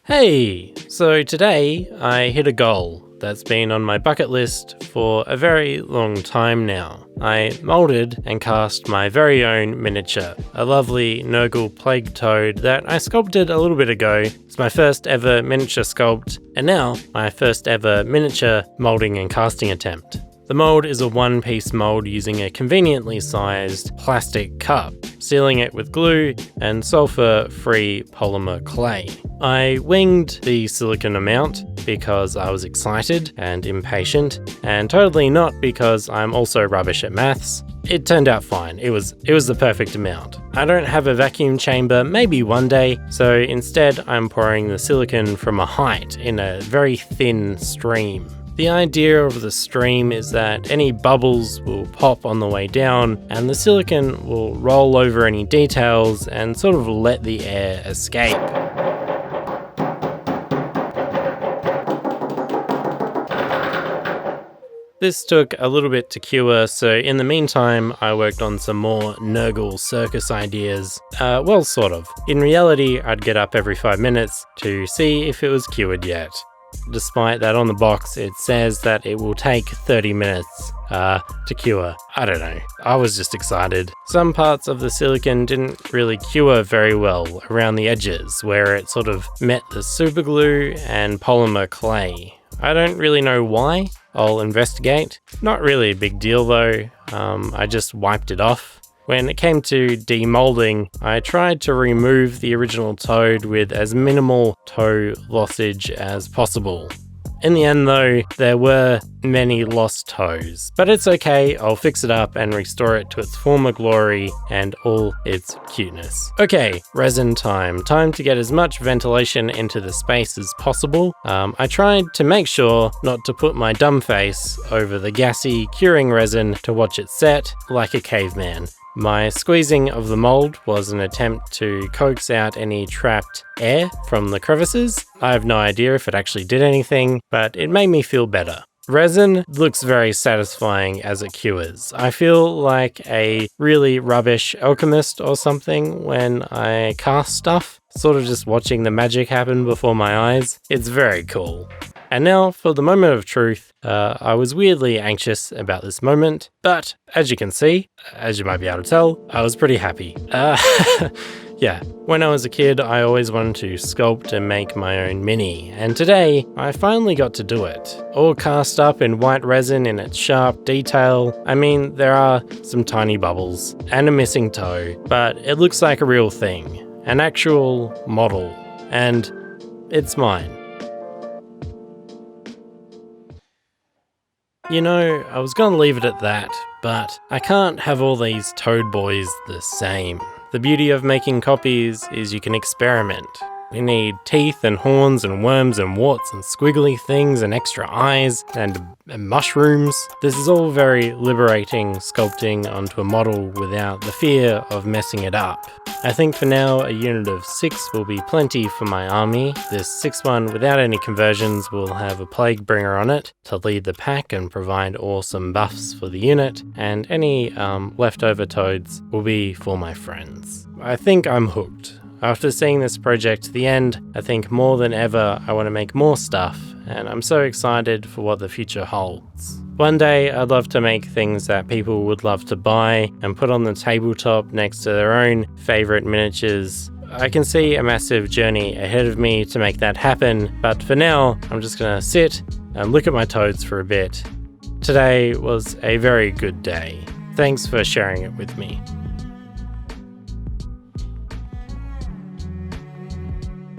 Hey! So today I hit a goal that's been on my bucket list for a very long time now. I moulded and cast my very own miniature, a lovely Nurgle plague toad that I sculpted a little bit ago. It's my first ever miniature sculpt, and now my first ever miniature moulding and casting attempt. The mould is a one-piece mould using a conveniently sized plastic cup, sealing it with glue and sulfur-free polymer clay. I winged the silicone amount because I was excited and impatient, and totally not because I'm also rubbish at maths. It turned out fine. It was the perfect amount. I don't have a vacuum chamber, maybe one day, so instead I'm pouring the silicone from a height in a very thin stream. The idea of the stream is that any bubbles will pop on the way down and the silicone will roll over any details and sort of let the air escape. This took a little bit to cure, so in the meantime I worked on some more Nurgle circus ideas. Well, sort of. In reality, I'd get up every 5 minutes to see if it was cured yet. Despite that on the box it says that it will take 30 minutes to cure. I don't know. I was just excited. Some parts of the silicone didn't really cure very well around the edges where it sort of met the superglue and polymer clay. I don't really know why. I'll investigate. Not really a big deal though. I just wiped it off. When it came to demoulding, I tried to remove the original toad with as minimal toe lossage as possible. In the end though, there were many lost toes, but it's okay, I'll fix it up and restore it to its former glory and all its cuteness. Okay, resin time. Time to get as much ventilation into the space as possible. I tried to make sure not to put my dumb face over the gassy, curing resin to watch it set like a caveman. My squeezing of the mould was an attempt to coax out any trapped air from the crevices. I have no idea if it actually did anything, but it made me feel better. Resin looks very satisfying as it cures. I feel like a really rubbish alchemist or something when I cast stuff, sort of just watching the magic happen before my eyes. It's very cool. And now for the moment of truth. I was weirdly anxious about this moment, but as you can see, as you might be able to tell, I was pretty happy. Yeah, when I was a kid, I always wanted to sculpt and make my own mini, and today, I finally got to do it. All cast up in white resin in its sharp detail. I mean, there are some tiny bubbles and a missing toe, but it looks like a real thing, an actual model, and it's mine. You know, I was gonna leave it at that, but I can't have all these toad boys the same. The beauty of making copies is you can experiment. We need teeth and horns and worms and warts and squiggly things and extra eyes and mushrooms. This is all very liberating, sculpting onto a model without the fear of messing it up. I think for now a unit of 6 will be plenty for my army. This 6th one without any conversions will have a plague bringer on it to lead the pack and provide awesome buffs for the unit, and any leftover toads will be for my friends. I think I'm hooked. After seeing this project to the end, I think more than ever I want to make more stuff, and I'm so excited for what the future holds. One day I'd love to make things that people would love to buy and put on the tabletop next to their own favourite miniatures. I can see a massive journey ahead of me to make that happen, but for now I'm just gonna sit and look at my toads for a bit. Today was a very good day. Thanks for sharing it with me.